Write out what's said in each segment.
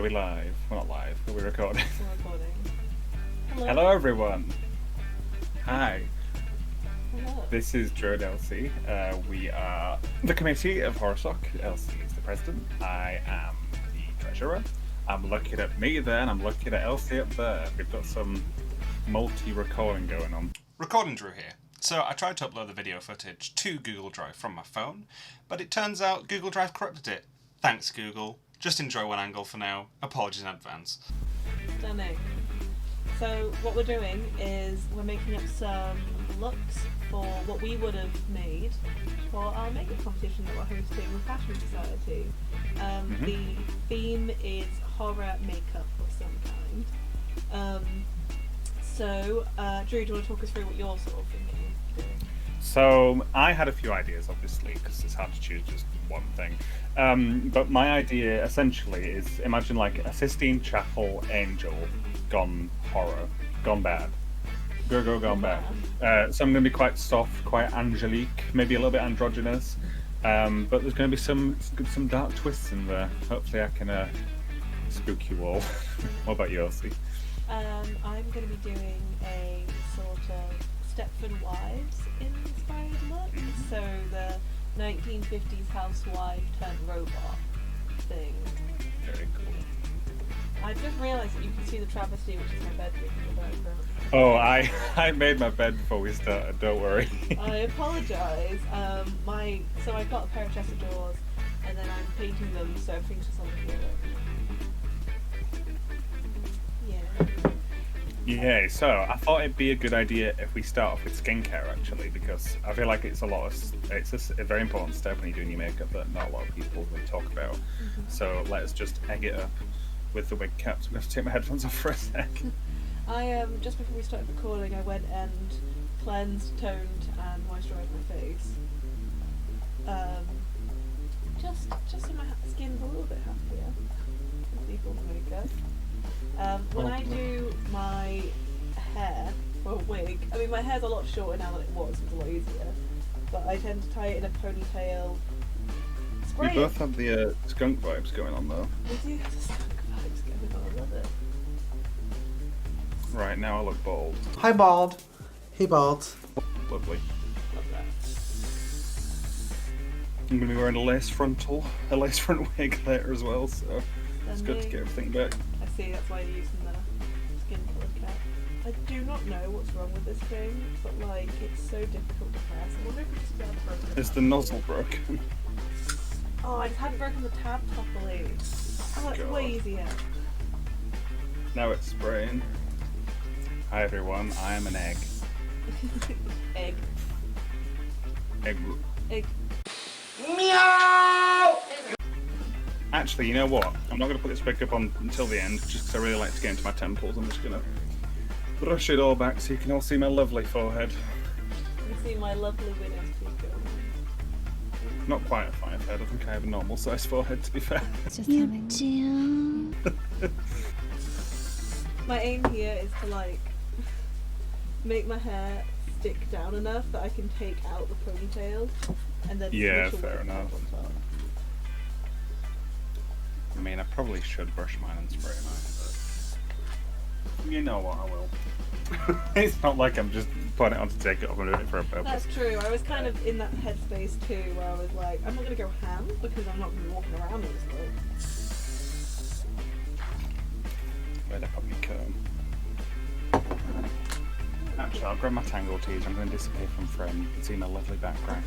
we live? We're not live, are we recording? We're recording. Hello everyone! Hi. Hello. This is Drew and Elsie. We are the committee of Horror Soc. Elsie is the president. I am the treasurer. I'm looking at me there and I'm looking at Elsie up there. We've got some multi-recording going on. Recording Drew here. So I tried to upload the video footage to Google Drive from my phone, but it turns out Google Drive corrupted it. Thanks Google. Just enjoy one angle for now. Apologies in advance. Stunning. So what we're doing is we're making up some looks for what we would have made for our makeup competition that we're hosting with Fashion Society. The theme is horror makeup of some kind. Drew, do you want to talk us through what you're sort of thinking of doing? So I had a few ideas, obviously, because it's hard to choose just one thing. But my idea essentially is imagine like a Sistine Chapel angel gone horror, gone bad. Gone bad. So I'm going to be quite soft, quite angelique, maybe a little bit androgynous. But there's going to be some dark twists in there. Hopefully I can spook you all. What about you, Elsie? I'm going to be doing a sort of Stepford Wives inspired look. So the 1950s housewife turned robot thing. Very cool. I just realised that you can see the travesty, which is my bedroom in the background. Oh, I made my bed before we started, don't worry. I apologise. So I've got a pair of chest of drawers, and then I'm painting them so everything's just on the floor. Yeah, so I thought it'd be a good idea if we start off with skincare actually, because I feel like it's a very important step when you're doing your makeup that not a lot of people really talk about. So let's just egg it up with the wig caps. I'm going to take my headphones off for a sec. I just before we started recording, I went and cleansed, toned, and moisturised my face. Just so my skin's a little bit happier before the makeup. When I do my hair, or a wig, I mean my hair's a lot shorter now than it was, it's a lot easier, but I tend to tie it in a ponytail. We both have the skunk vibes going on though. We do have the skunk vibes going on, I love it. Right, now I look bald. Hi bald. Hey bald. Lovely. Love that. I'm going to be wearing a lace front wig later as well, so it's good to get everything back. I see, that's why you're using the skin coloured cap. I do not know what's wrong with this thing, but like, it's so difficult to press. I wonder if it's just broken. Is the nozzle broken? Oh, I just hadn't broken the tab properly. Oh, that's way easier. Now it's spraying. Hi everyone, I am an egg. Egg. Egg. Meow! Actually, you know what? I'm not going to put this wig up on until the end, just because I really like to get into my temples. I'm just going to brush it all back so you can all see my lovely forehead. You can see my lovely widow's peak. Not quite a 5 head, I think I have a normal sized forehead to be fair. Just having My aim here is to like make my hair stick down enough that I can take out the ponytail and then Yeah, switch a fair wig enough. on top. I mean, I probably should brush mine and spray mine, but you know what, I will. It's not like I'm just putting it on to take it off, I'm doing it for a purpose. That's true. I was kind of in that headspace too, where I was like, I'm not going to go ham because I'm not going to be walking around in this look. Where'd I put my comb? Actually, I'll grab my tangle tees. I'm going to disappear from frame. You can see my lovely background.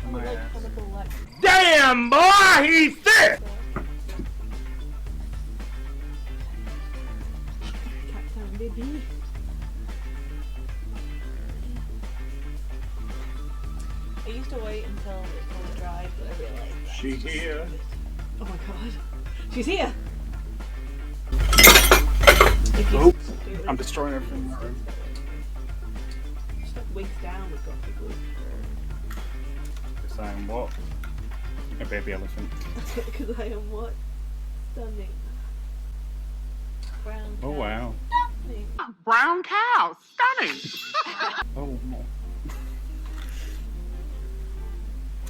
I'm like Hannibal Lecter. Damn boy, he's thick! Cat down, baby. I used to wait until it was dry, but I realised that. She's here. Oh my god. She's here! Oh, I'm destroying everything in my room. Just like wigs down with gothic glue. Because I am what? A baby elephant. Because I am what? Stunning. Brown cow. Oh wow. Stunning. Brown cow, stunning! Oh no.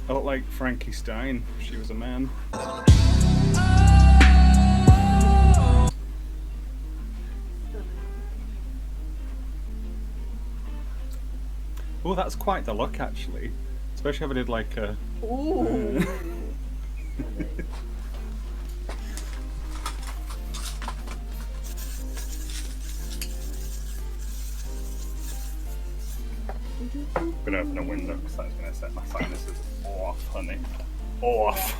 I look like Frankie Stein if she was a man. Oh, that's quite the look, actually. Especially if I did like a. Ooh. I'm gonna open a window because that's gonna set my sinuses off, honey. Off.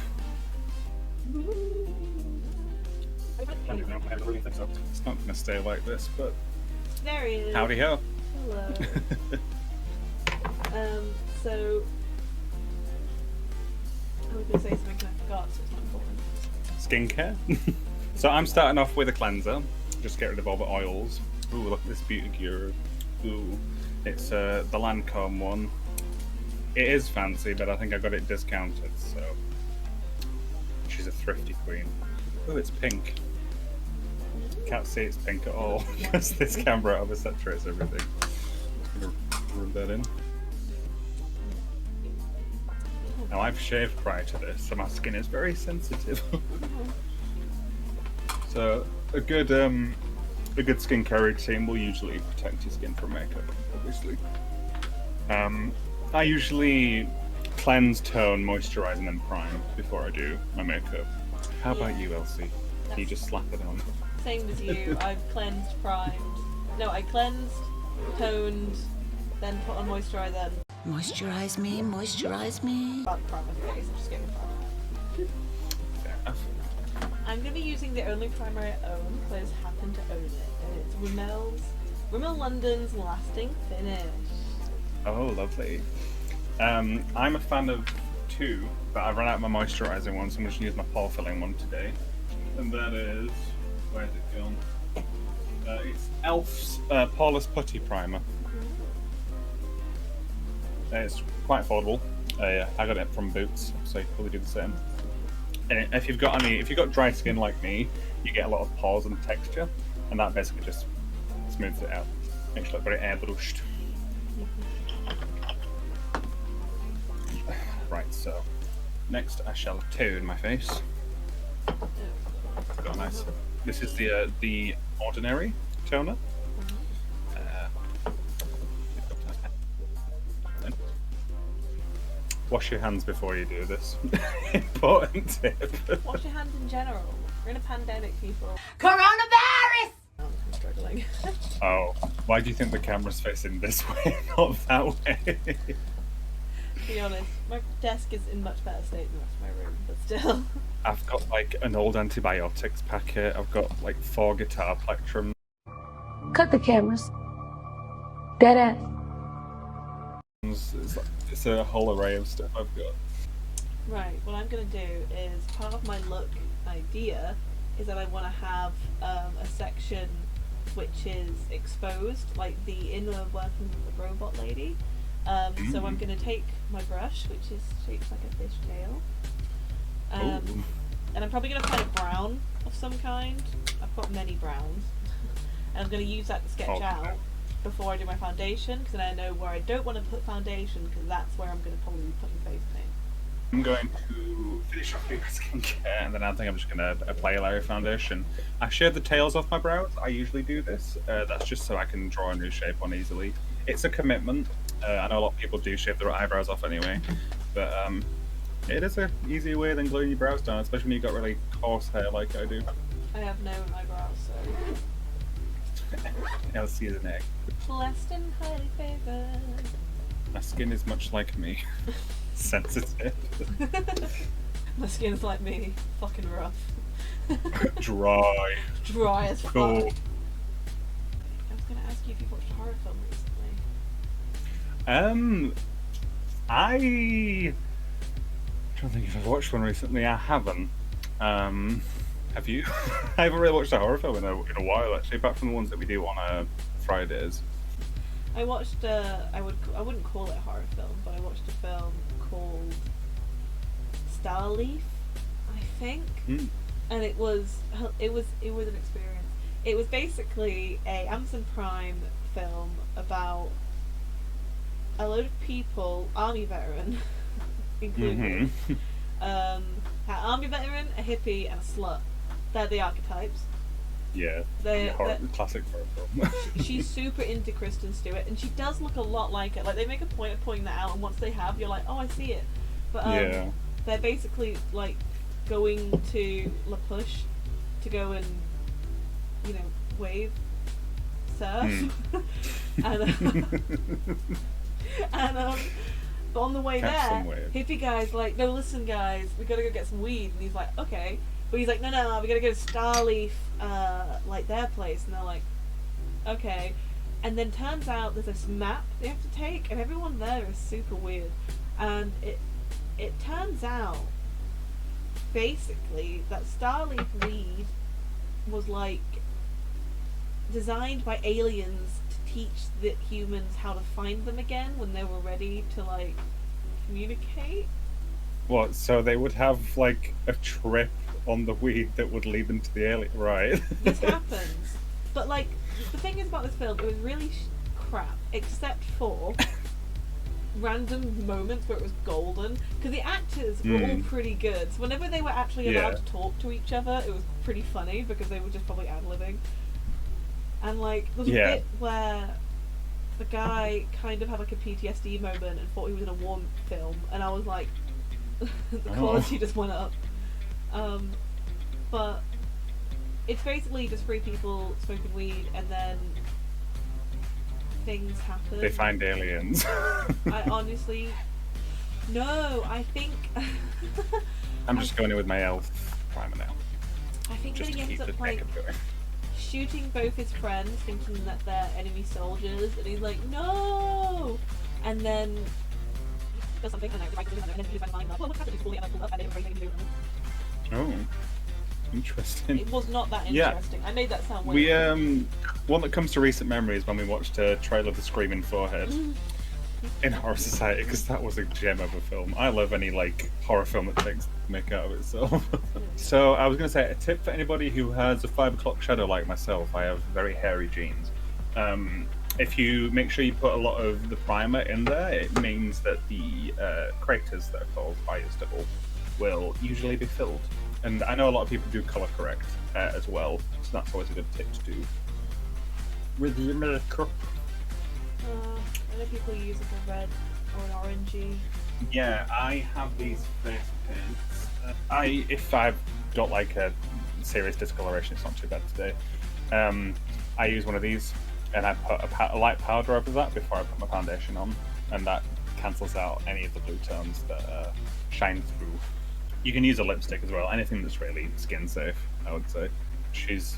I don't really think so. It's not gonna stay like this, but There he is. howdy ho. Hello. So I was gonna say something and I forgot, so it's not important. Skincare. So I'm starting off with a cleanser. Just get rid of all the oils. Ooh, look at this beauty cure. Ooh, it's the Lancome one. It is fancy, but I think I got it discounted, so she's a thrifty queen. Ooh, it's pink. Can't see it's pink at all because this camera oversaturates everything. Just gonna rub that in. Now I've shaved prior to this, so my skin is very sensitive. So a good skincare routine will usually protect your skin from makeup, obviously. I usually cleanse, tone, moisturize, and then prime before I do my makeup. How about you, Elsie? You just slap it on. Same as you. I've cleansed, primed. No, I cleansed, toned, then put on moisturizer. Moisturize me, moisturize me. About to prime my face. I'm just getting primed. Fair enough. I'm going to be using the only primer I own because I just happen to own it. And it's Rimmel London's Lasting Finish. Oh, lovely. I'm a fan of two, but I've run out of my moisturising one, so I'm just going to use my pore filling one today. And that is... where's it gone? It's Elf's Poreless Putty Primer. It's quite affordable. I got it from Boots, so you probably do the same. And if you've got dry skin like me, you get a lot of pores and texture, and that basically just smooths it out. Makes it look very airbrushed. Right, so next I shall tone my face. Got a nice. This is the Ordinary toner. Wash your hands before you do this. Important tip. Wash your hands in general. We're in a pandemic, people. Coronavirus! Oh, I'm struggling. Oh, why do you think the camera's facing this way, not that way? To be honest, my desk is in much better state than the rest of my room, but still. I've got like an old antibiotics packet. I've got like 4 guitar plectrums. Cut the cameras. Dead ass. It's a whole array of stuff I've got. Right, what I'm going to do is, part of my look idea is that I want to have a section which is exposed, like the inner workings of the robot lady. So I'm going to take my brush, which is shaped like a fishtail, and I'm probably going to find a brown of some kind. I've got many browns, and I'm going to use that to sketch out before I do my foundation, because then I know where I don't want to put foundation, because that's where I'm going to probably be putting face paint. I'm going to finish off with skincare, and then I think I'm just going to apply a layer of foundation. I shade the tails off my brows. I usually do this. That's just so I can draw a new shape on easily. It's a commitment. I know a lot of people do shave their eyebrows off anyway, but it is an easier way than gluing your brows down, especially when you've got really coarse hair like I do. I have no eyebrows, so... Elsie is an egg. Blessed and highly favoured. My skin is much like me. Sensitive. My skin's like me, fucking rough. Dry. Dry as fuck. Cool. I was going to ask you if you've watched a horror film recently. I'm trying to think if I've watched one recently. I haven't. Have you? I haven't really watched a horror film in a while, actually, apart from the ones that we do on Fridays. I watched I wouldn't call it a horror film, but I watched a film called Starleaf, I think. And it was an experience. It was basically a Amazon Prime film about a load of people, army veteran included. An army veteran, a hippie, and a slut. They're the archetypes. Yeah. They're- Classic horror film. She's super into Kristen Stewart, and she does look a lot like it. Like, they make a point of pointing that out, and once they have, you're like, oh, I see it. But Yeah. they're basically like going to La Push to go and, you know, wave surf, and but on the way Catch there, some wave. hippie guy's like, no, listen, guys, we gotta go get some weed, and he's like, okay, but he's like, no, we gotta go to Starleaf, like their place, and they're like, okay, and then turns out there's this map they have to take, and everyone there is super weird, and it turns out basically that Starleaf weed was like designed by aliens to teach the humans how to find them again when they were ready to like communicate. What? So they would have like a trip on the weed that would lead them to the alien, right? This happens, but like the thing is about this film, it was really crap, except for random moments where it was golden, because the actors were all pretty good. So whenever they were actually allowed to talk to each other, it was pretty funny because they were just probably ad-libbing. And like there was a bit where the guy kind of had like a PTSD moment and thought he was in a war film, and I was like, the quality just went up. But it's basically just three people smoking weed, and then things happen. They find aliens. I honestly, no, I think I'm just going in with my elf primer now, I think just that to he keep ends the up like makeup going. shooting both his friends, thinking that they're enemy soldiers, and he's like, no, and then does something, and then he finds well, what happened? He's fully pulled up, and they were ready to do it. Oh, interesting. It was not that Yeah. interesting. I made that sound weird. We one that comes to recent memories when we watched a trailer of The Screaming Forehead in Horror Society, because that was a gem of a film. I love any like horror film that takes make out of itself. So I was going to say a tip for anybody who has a 5 o'clock shadow like myself. I have very hairy jeans. If you make sure you put a lot of the primer in there, it means that the craters that are called fire stubble will usually be filled. And I know a lot of people do color correct as well, so that's always a good tip to do with your makeup. I know people use like a red or an orangey. Yeah, I have these face paints. If I've got like a serious discoloration, it's not too bad today. I use one of these, and I put a light powder over that before I put my foundation on, and that cancels out any of the blue tones that shine through. You can use a lipstick as well. Anything that's really skin safe, I would say. She's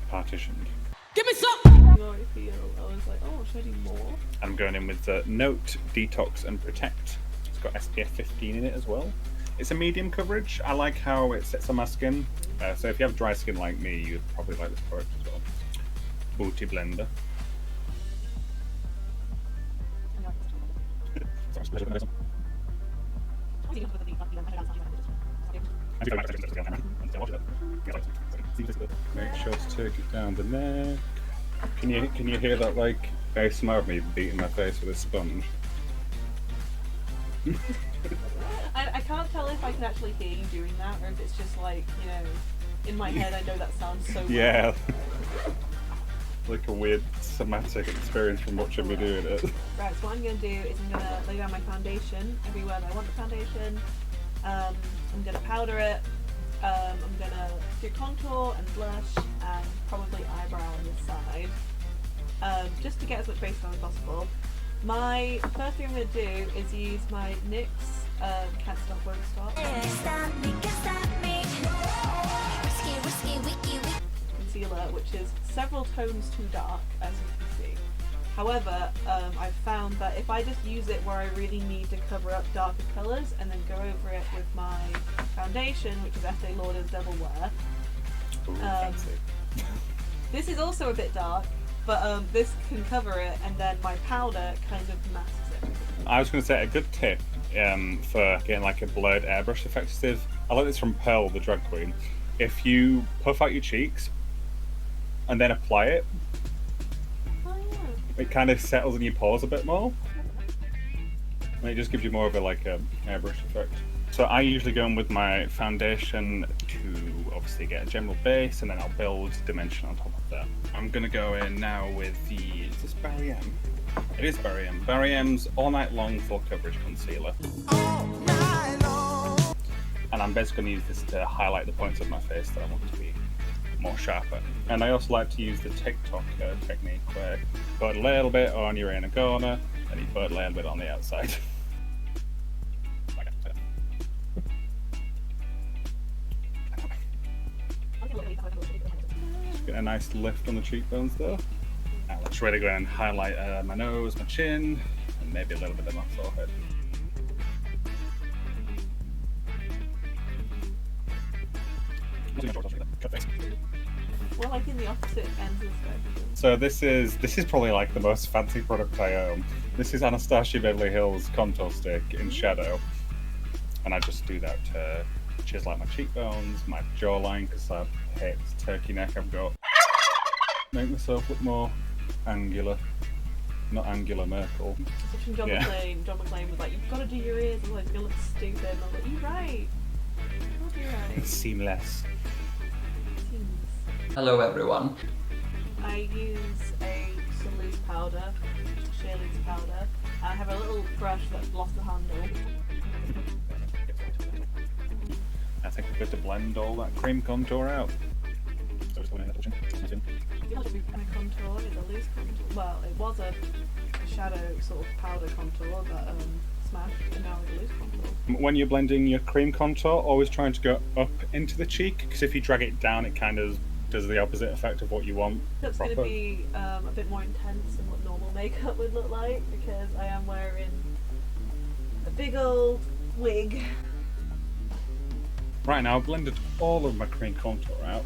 partitioned. Give me some! You already feel, I was like, oh, should I do more? I'm going in with the Note, Detox, and Protect. It's got SPF 15 in it as well. It's a medium coverage. I like how it sits on my skin. So if you have dry skin like me, you'd probably like this product as well. Booty Blender. Make sure to take it down the neck. Can you hear that like ASMR of me beating my face with a sponge? I can't tell if I can actually hear you doing that, or if it's just like, you know, in my head I know that sounds so Yeah. Like a weird somatic experience from watching me doing it. Right, so what I'm going to do is I'm going to lay down my foundation everywhere that I want the foundation. I'm going to powder it. I'm going to do contour and blush and probably eyebrow on this side. Just to get as much base on as possible. My first thing I'm going to do is use my NYX Can't Stop Won't Stop concealer, which is several tones too dark, as you can see. However, I've found that if I just use it where I really need to cover up darker colours and then go over it with my foundation, which is Estee Lauder's Double Wear. Ooh, fancy. This is also a bit dark, but this can cover it, and then my powder kind of masks it. I was going to say a good tip for getting like a blurred airbrush effective. I like this from Pearl, the drag queen. If you puff out your cheeks and then apply it, Oh yeah. it kind of settles in your pores a bit more, and it just gives you more of a like a airbrush effect. So I usually go in with my foundation to obviously get a general base, and then I'll build dimension on top of that. I'm gonna go in now with the, is this Barry M? It is Barry M. Barry M's All Night Long Full Coverage Concealer. And I'm basically going to use this to highlight the points of my face that I want to be more sharper. And I also like to use the TikTok technique where you put a little bit on your inner corner and you put a little bit on the outside. Just get a nice lift on the cheekbones though. Now let's really go in and highlight my nose, my chin, and maybe a little bit of my forehead. We're like in the opposite ends of the spectrum. So this is probably like the most fancy product I own. This is Anastasia Beverly Hills contour stick in shadow, and I just do that to chisel out my cheekbones, my jawline, because I hate this turkey neck I've got. Make myself look more angular, not Angela Merkel. So from John McClane was like, "You've got to do your ears, otherwise you'll look stupid." And I was like, "You're right. You're right." Seamless. Hello everyone. I use some loose powder, sheer loose powder. I have a little brush that's lost the handle. I think we're going to blend all that cream contour out. My contour is a loose contour. Well, it was a shadow sort of powder contour that smashed, and now it's a loose contour. When you're blending your cream contour, always trying to go up into the cheek, because if you drag it down, it kind of does the opposite effect of what you want. That's going to be a bit more intense than what normal makeup would look like, because I am wearing a big old wig. Right now, I've blended all of my cream contour out.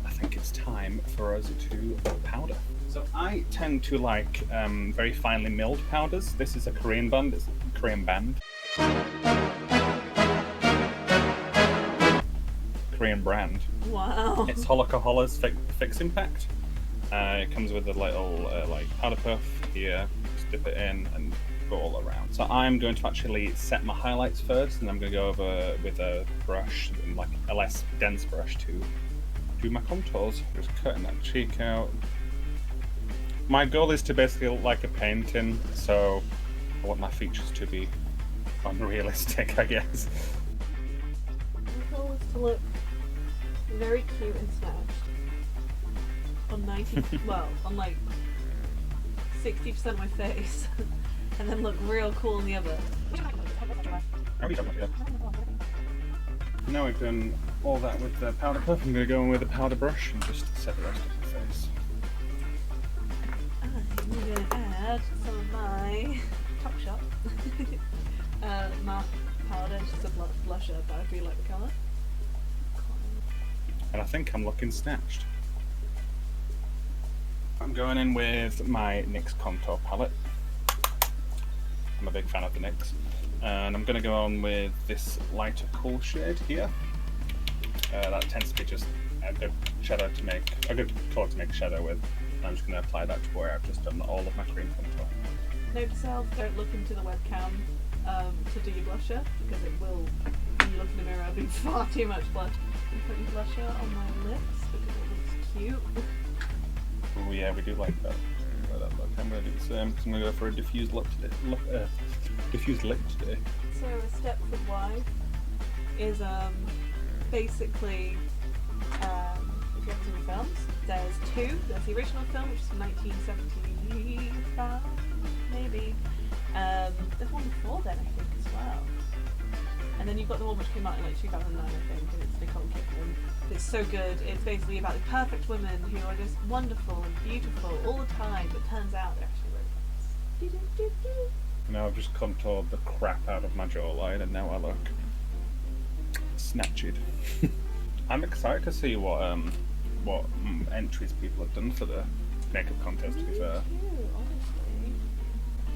I think it's time for us to powder. So I tend to like very finely milled powders. This is a Korean band. It's a Korean band. Korean brand. Wow. It's Holocaust Fix Impact. It comes with a little like powder puff here. Just dip it in and go all around. So I'm going to actually set my highlights first, and I'm going to go over with a brush, like a less dense brush, to do my contours. Just cutting that cheek out. My goal is to basically look like a painting, so I want my features to be unrealistic, I guess. My goal is to look very cute and snatched on 90, well, on like 60% of my face, and then look real cool on the other. Now we've done all that with the powder puff, I'm going to go in with a powder brush and just set the rest of the face. I'm going to add some of my Topshop matte powder, just a blusher, but I really like the colour. And I think I'm looking snatched. I'm going in with my NYX contour palette. I'm a big fan of the NYX. And I'm going to go on with this lighter cool shade here. That tends to be just a good shadow to make, a good colour to make shadow with. I'm just going to apply that to where I've just done all of my cream contour. Note to self, don't look into the webcam to do your blusher, because it will, when you look in the mirror, be far too much blush. I'm putting blusher on my lips because it looks cute. Oh yeah, we do like that. I'm going to do the same, because I'm going to go for a diffused lip today. Diffused lip today. So a Stepford Wives is basically, if you haven't seen the films, there's two. There's the original film, which is from 1975, maybe. There's one before then, I think, as well. And then you've got the one which came out in like 2009, I think, and it's Nicole Kidman. It's so good. It's basically about the perfect women who are just wonderful and beautiful all the time, but turns out they're actually really nice. Now I've just contoured the crap out of my jawline, and now I look snatched. I'm excited to see what entries people have done for the makeup contest, to be fair. Honestly.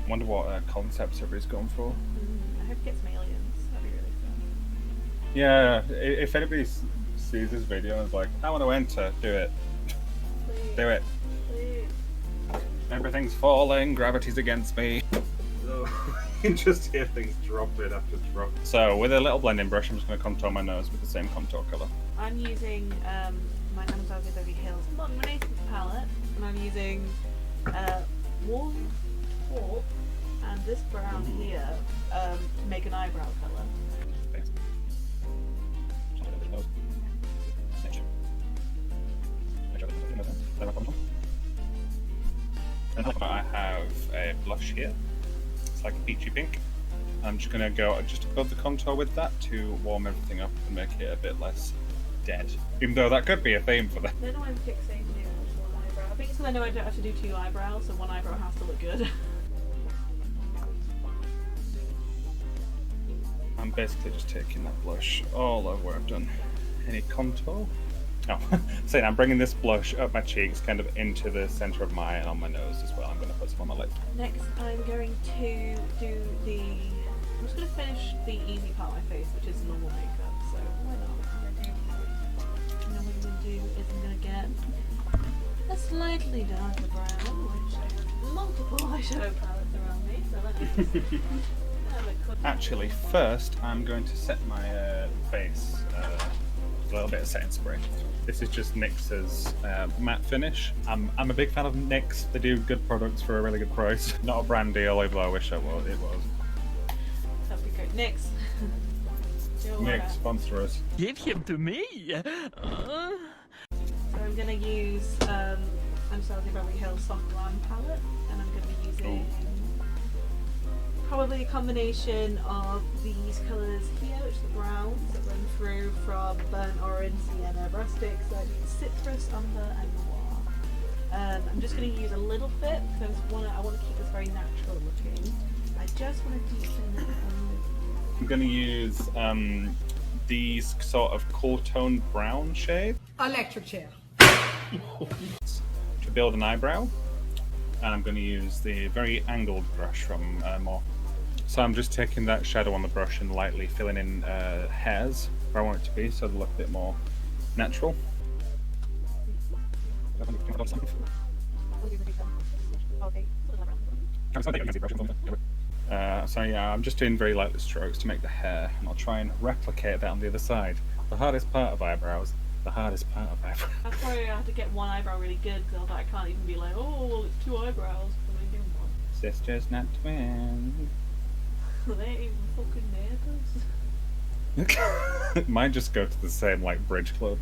Wonder what concepts everybody's gone for. I hope it gets some aliens. That'd be really fun. Yeah, if anybody sees this video and is like, I want to enter, do it. Please. Do it. Please. Everything's falling, gravity's against me. So you can just hear things dropping after drop. So with a little blending brush, I'm just going to contour my nose with the same contour colour. I'm using my Northumbria Beverly Hills Modernation palette, and I'm using warm taupe and this brown here to make an eyebrow colour. I have a blush here. It's like a peachy pink. I'm just going to go just above the contour with that to warm everything up and make it a bit less dead. Even though that could be a theme for them. I don't know why I'm fixating on one eyebrow. I think it's because I know I don't have to do two eyebrows, so one eyebrow has to look good. I'm basically just taking that blush all over where I've done any contour. Oh, saying I'm bringing this blush up my cheeks, kind of into the centre of my eye and on my nose as well. I'm going to put some on my lip. Next, I'm going to do the. I'm just going to finish the easy part of my face, which is normal makeup. So why not? And then what I'm going to do is I'm going to get a slightly darker brown, which I have multiple eyeshadow palettes around me. So let me just have a quick. Actually, first I'm going to set my face with a little bit of setting spray. This is just NYX's matte finish. I'm a big fan of NYX. They do good products for a really good price. Not a brand deal, although I wish it was. That'd be great. NYX. NYX, sponsor us. Give him to me. So I'm going to use Anastasia Beverly Hills Soft Glam palette, and I'm going to be using probably a combination of these colours here, which are the browns that run through from burnt orange, sienna, rustic, so I need citrus, umber, and noir. I'm just going to use a little bit because I want to keep this very natural looking. I just want to deepen it. I'm going to use these sort of cool toned brown shades Electric chair. to build an eyebrow. And I'm going to use the very angled brush from More. So I'm just taking that shadow on the brush and lightly filling in hairs where I want it to be, so they look a bit more natural. So yeah, I'm just doing very lightly strokes to make the hair, and I'll try and replicate that on the other side. The hardest part of eyebrows. That's why I have to get one eyebrow really good, because I can't even be like, oh, well, it's two eyebrows. I only do one. Sisters, not twins. They ain't even fucking neighbours. Mine just go to the same like bridge club.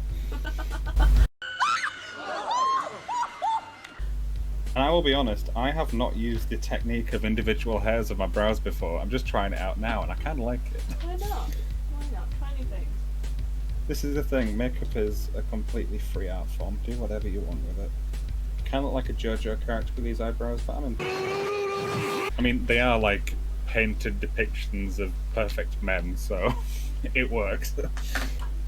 And I will be honest, I have not used the technique of individual hairs of my brows before. I'm just trying it out now, and I kind of like it. Why not? Why not? Try new things. This is the thing, makeup is a completely free art form. Do whatever you want with it. Kind of look like a JoJo character with these eyebrows, but I mean, they are like painted depictions of perfect men, so it works.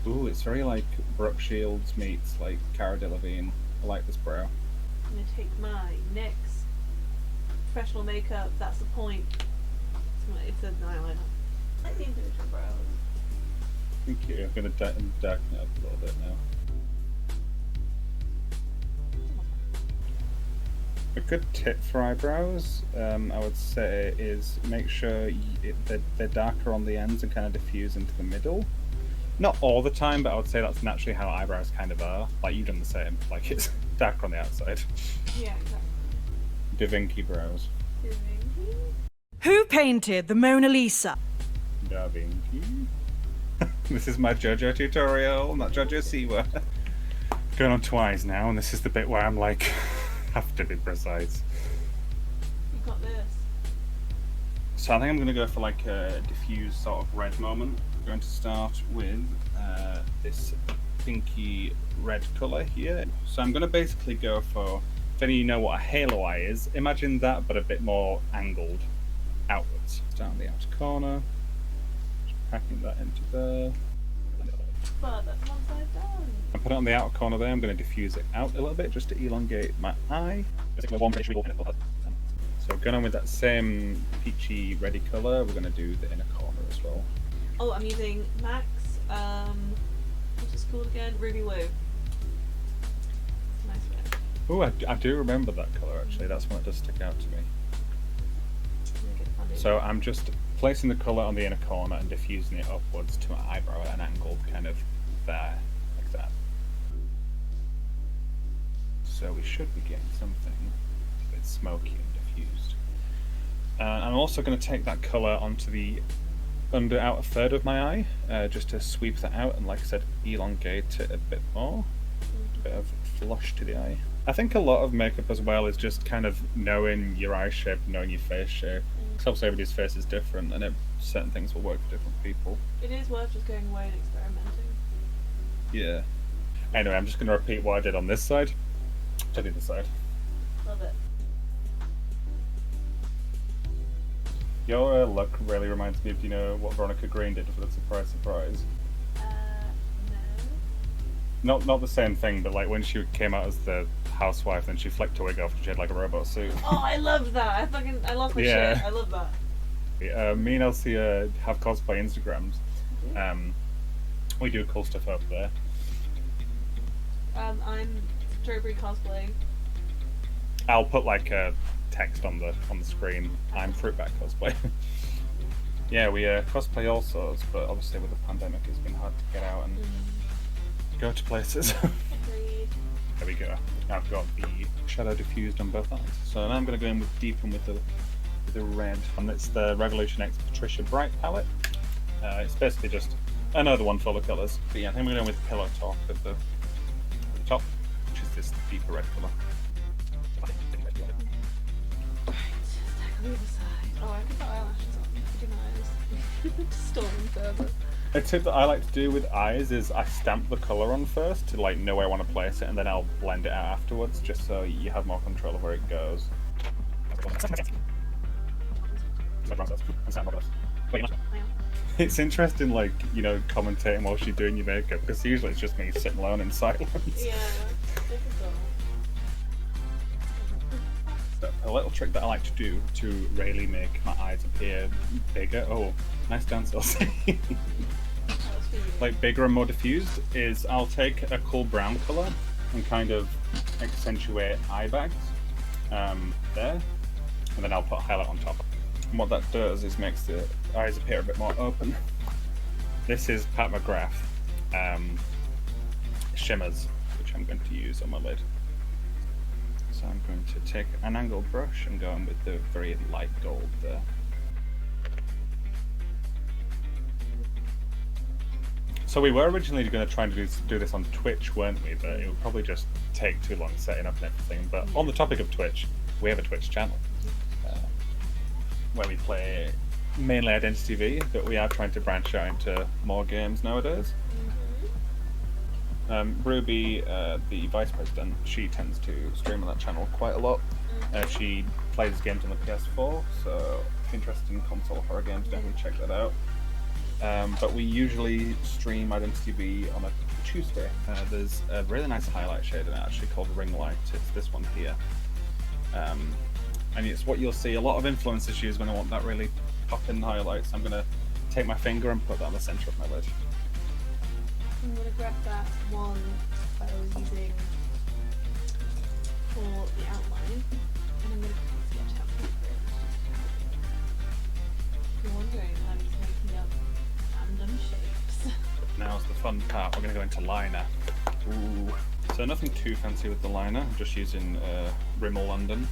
Ooh, it's very like Brooke Shields meets like Cara Delevingne. I like this brow. I'm going to take my NYX professional makeup, that's the point. It's an eyeliner. I like the individual brows. Thank you. I'm going to darken it up a little bit now. A good tip for eyebrows, I would say, is make sure they're darker on the ends and kind of diffuse into the middle. Not all the time, but I would say that's naturally how eyebrows kind of are. Like, you've done the same. Like, it's darker on the outside. Yeah, exactly. Da Vinci brows. Da Vinci? Who painted the Mona Lisa? Da Vinci. This is my JoJo tutorial, not JoJo Siwa. Going on twice now, and this is the bit where I'm like, have to be precise. You got this. So I think I'm going to go for like a diffuse sort of red moment. I'm going to start with this pinky red colour here. So I'm going to basically go for, if any of you know what a halo eye is, imagine that but a bit more angled outwards. Start on the outer corner, just packing that into there. But that's one side down. I put it on the outer corner there. I'm going to diffuse it out a little bit just to elongate my eye. So going on with that same peachy reddy colour, we're going to do the inner corner as well. Oh, I'm using MAC's, what's it called again? Ruby Woo. Nice red. Oh, I do remember that colour actually. That's one that does stick out to me. Make it fun. So I'm just placing the colour on the inner corner and diffusing it upwards to my eyebrow at an angle kind of there, like that. So we should be getting something a bit smoky and diffused. I'm also going to take that colour onto the outer third of my eye, just to sweep that out and, like I said, elongate it a bit more. A bit of flush to the eye. I think a lot of makeup as well is just kind of knowing your eye shape, knowing your face shape. Because obviously everybody's face is different and certain things will work for different people. It is worth just going away and experimenting. Yeah. Anyway, I'm just going to repeat what I did on this side to the other side. Love it. Your look really reminds me of, you know, what Veronica Green did for the Surprise. No. Not the same thing, but like when she came out as the housewife, then she flicked her wig off and she had like a robot suit. Oh, I love that. I love my Yeah. shit. I love that. Me and Elsie have cosplay Instagrams. We do cool stuff over there. I'm strawberry cosplaying. I'll put like a text on the screen. I'm Fruitback cosplay. Yeah, we cosplay all sorts, but obviously with the pandemic, it's been hard to get out and go to places. Agreed. There we go. I've got the shadow diffused on both eyes. So now I'm going to go in with deepen with the red, and it's the Revolution X Patricia Bright palette. It's basically just another one full of colours. But yeah, I think we're going with Pillow Talk at the top, which is this deeper red colour. Right, tackle the other side. Oh, I can put eyelashes on. I do my eyes. Store them further. A tip that I like to do with eyes is I stamp the colour on first to like know where I want to place it, and then I'll blend it out afterwards, just so you have more control of where it goes. It's interesting, like, you know, commentating while she's doing your makeup, because usually it's just me sitting alone in silence. Yeah, difficult. So a little trick that I like to do to really make my eyes appear bigger. Oh, nice dance, Elsie. Like bigger and more diffused is I'll take a cool brown colour and kind of accentuate eye bags there, and then I'll put highlight on top. And what that does is makes the eyes appear a bit more open. This is Pat McGrath shimmers, which I'm going to use on my lid. So I'm going to take an angled brush and go in with the very light gold there. So we were originally going to try and do this on Twitch, weren't we? But it would probably just take too long setting up and everything. But on the topic of Twitch, we have a Twitch channel where we play mainly Identity V, but we are trying to branch out into more games nowadays. Ruby, the vice president, she tends to stream on that channel quite a lot. She plays games on the PS4, so if you're interested in console horror games, definitely check that out. But we usually stream Identity V on a Tuesday. There's a really nice highlight shade in it, actually, called Ring Light. It's this one here. And it's what you'll see a lot of influencers use when I want that really pop-in highlight. So I'm going to take my finger and put that on the centre of my lid. I'm going to grab that one that I was using for the outline, and I'm going to sketch out for it. If you're wondering, I'm just making up random shapes. Now's the fun part. We're going to go into liner. Ooh. So nothing too fancy with the liner. I'm just using Rimmel London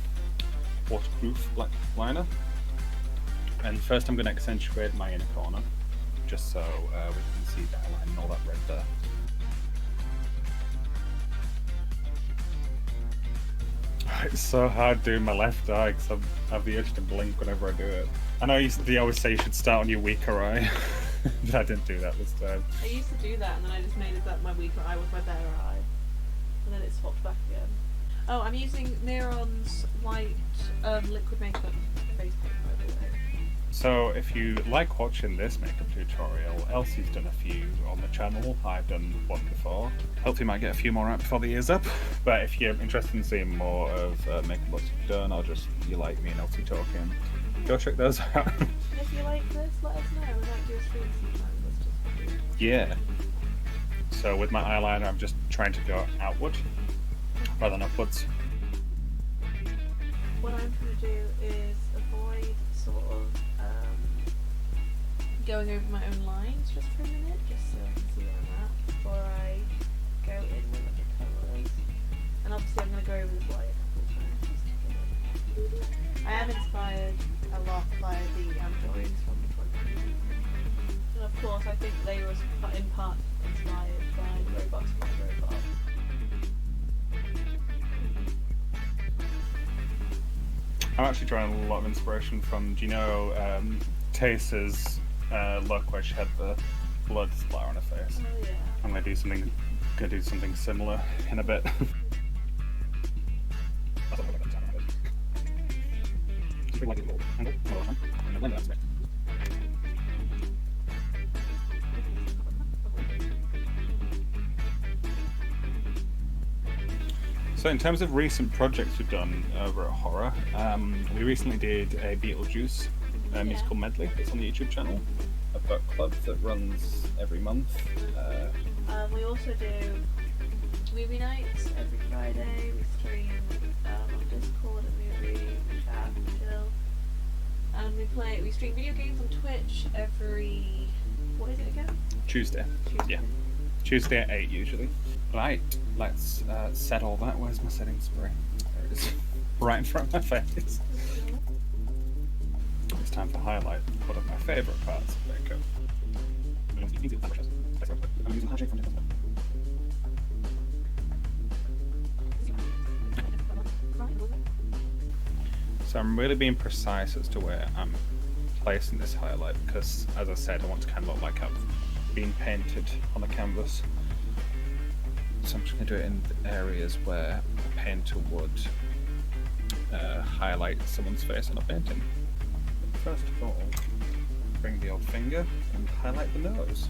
waterproof black liner. And first I'm going to accentuate my inner corner, just so we can see the outline and all that red there. It's so hard doing my left eye because I have the urge to blink whenever I do it. I know they always say you should start on your weaker eye, but I didn't do that this time. I used to do that, and then I just made it that my weaker eye was my better eye, and then it swapped back again. Oh, I'm using Neron's white liquid makeup face paint, by the way. So if you like watching this makeup tutorial, Elsie's done a few on the channel. I've done one before. Hopefully might get a few more out before the year's up. But if you're interested in seeing more of makeup looks you've done, or just you like me and Elsie talking, go check those out. And if you like this, let us know. We might do a stream sometimes. That's just Yeah. So with my eyeliner, I'm just trying to go outward rather than upwards. what I'm trying to do is avoid sort of going over my own lines just for a minute, just so I can see where I'm at before I go in with the colours. And obviously I'm going to go over the white a couple of times. I am inspired a lot by the androids from the 20s. And of course I think they were in part inspired by the robots from the robot. I'm actually drawing a lot of inspiration from, do you know, Taser's look where she had the blood splatter on her face? Oh yeah. I'm gonna do something similar in a bit. So in terms of recent projects we've done over at Horror, we recently did a Beetlejuice musical medley that's on the YouTube channel, a book club that runs every month. We also do movie nights every Friday. We stream on Discord and we chat and chill. And we stream video games on Twitch every, what is it again? Tuesday. Yeah. Tuesday at 8 usually. Right, let's set all that. Where's my setting spray? There it is. Right in front of my face. It's time to highlight one of my favourite parts of makeup. I'm using handshake from different. So I'm really being precise as to where I'm placing this highlight because, as I said, I want to kind of look like I've been painted on a canvas. So I'm just going to do it in areas where a painter would highlight someone's face on a painting. But first of all, bring the old finger and highlight the nose.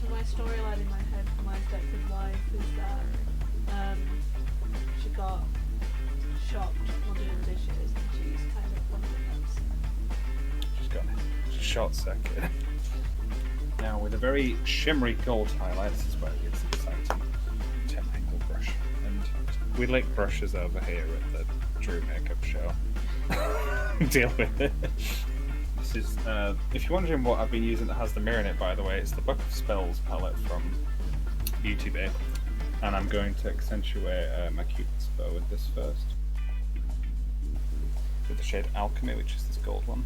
So my storyline in my head for my Stepford Wife is that she got shocked while doing dishes and she's kind of wondering upset. Just got a short circuit. Now with a very shimmery gold highlight, this is where it gets exciting. 10 angle brush. And we lick brushes over here at the Drew makeup show. Deal with it. This is, if you're wondering what I've been using that has the mirror in it, by the way, it's the Book of Spells palette from YouTube. And I'm going to accentuate my Cupid's bow with this first. With the shade Alchemy, which is this gold one.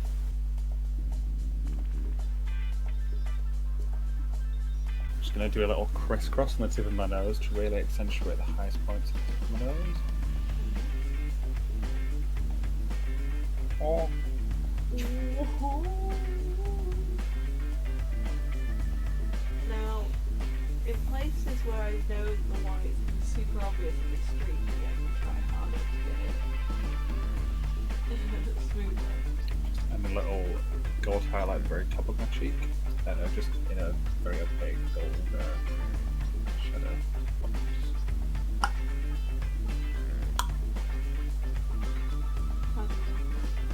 Just going to do a little crisscross on the tip of my nose to really accentuate the highest points of my nose. Oh. Now, in places where I know the white is super obvious and extreme, I can try harder to get it smoother. And a little gold highlight at the very top of my cheek, just in a very opaque gold shadow.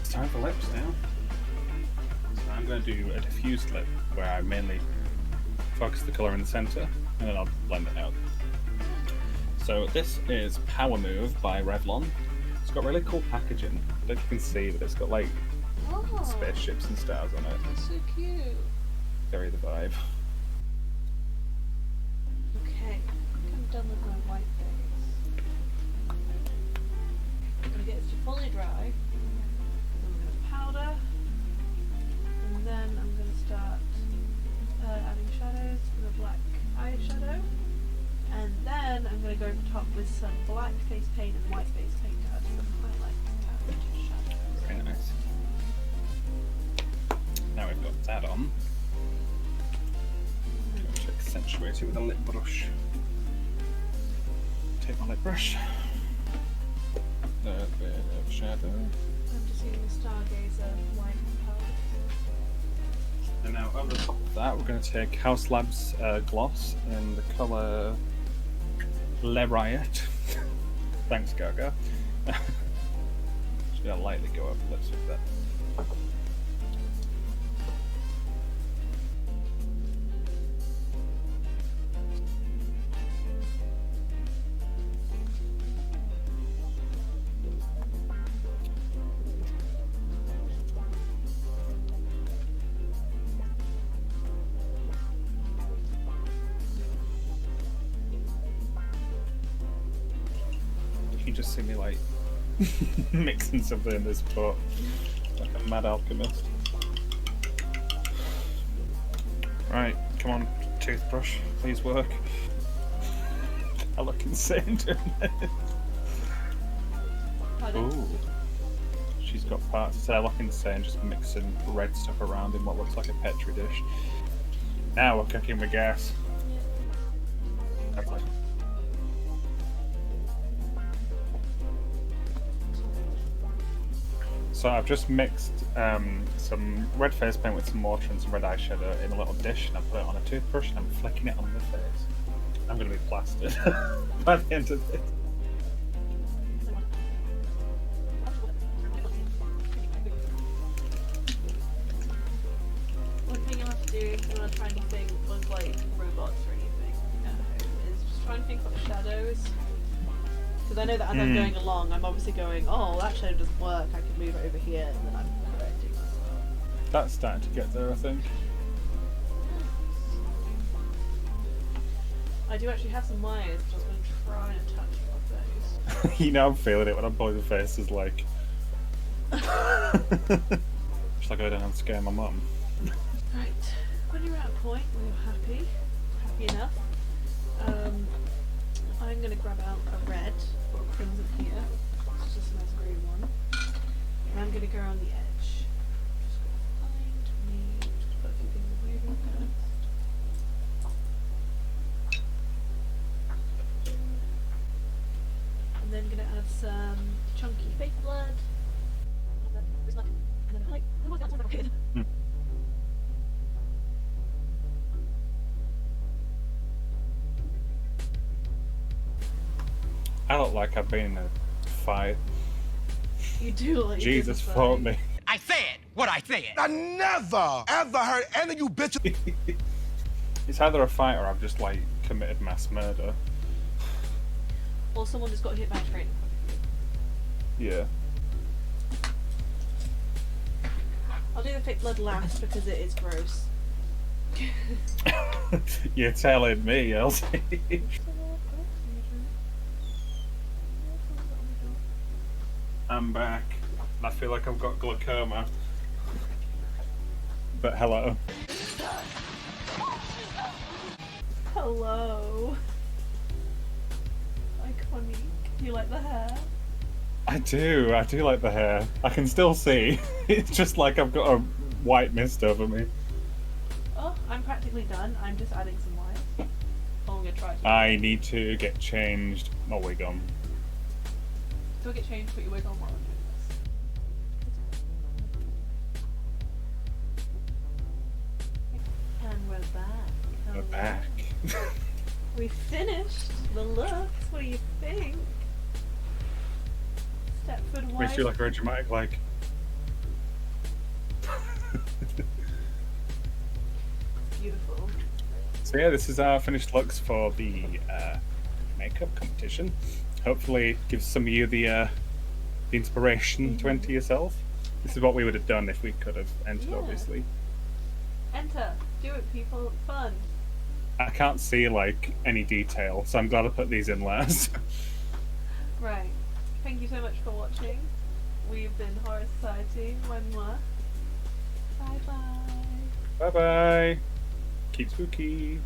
It's time for lips now. So I'm going to do a diffused lip where I mainly focus the colour in the centre and then I'll blend it out. So this is Power Move by Revlon. It's got really cool packaging. I don't know if you can see, but it's got like spaceships and stars on it. That's so cute. Very the vibe. Okay, I'm done with my white face. I'm going to get it to fully dry. I'm going to powder. And then I'm going to start adding shadows with a black eyeshadow. And then I'm going to go over top with some black face paint and white face paint to add some highlight and shadows. Very nice. Now we've got that on. I'm going to accentuate it with a lip brush. Take my lip brush. A bit of shadow. I'm just using the Stargazer white palette. And now over the top of that, we're going to take House Labs gloss in the colour Le Riot. Thanks, Gaga. Just going to lightly go over the lips with that. You just see me like mixing something in this pot like a mad alchemist. Right, come on, toothbrush, please work. I look insane doing this. Pardon? Ooh. She's got parts to I look insane just mixing red stuff around in what looks like a petri dish. Now we're cooking with gas. Okay. So I've just mixed some red face paint with some water and some red eyeshadow in a little dish, and I put it on a toothbrush and I'm flicking it on the face. I'm going to be plastered by the end of this. One thing you have to do if you want to try anything with like robots or anything at home is just try and think of shadows. Because I know that as I'm going along, I'm obviously going, oh, that shadow doesn't work, I can move it over here, and then I'm correcting myself. That's starting to get there, I think. I do actually have some wires, which I was going to try and touch my face. You know I'm feeling it when I'm pulling the faces like... Shall I go down and scare my mum? Right, when you're at a point where you're happy enough, I'm going to grab out a red or a crimson here. It's just a nice green one. And I'm going to go around the edge. Just going to find me, just put a few things away real fast. And then going to add some chunky fake blood. And then there's like, and then like, oh my god, that's not good. I look like I've been in a fight. You do like Jesus fought me. I said what I said. I never, ever heard any of you bitches. It's either a fight or I've just like committed mass murder. Or someone just got hit by a train. Yeah. I'll do the fake blood last because it is gross. You're telling me, Elsie. I'm back. I feel like I've got glaucoma. But hello. Hello. Iconic. You like the hair? I do like the hair. I can still see. It's just like I've got a white mist over me. Oh, I'm practically done. I'm just adding some wires. Oh, I'm gonna try to. I need to get changed. My wig on. Do I get changed? Put your wig on while I'm doing this. And we're back. We're back. We finished the looks. What do you think? Stepford Wives. Makes you look very dramatic, like. Beautiful. So yeah, this is our finished looks for the makeup competition. Hopefully, it gives some of you the inspiration to enter yourself. This is what we would have done if we could have entered, Yeah. obviously. Enter. Do it, people. Fun. I can't see like any detail, so I'm glad I put these in last. Right. Thank you so much for watching. We've been Horror Society. One more. Bye bye. Bye bye. Keep spooky.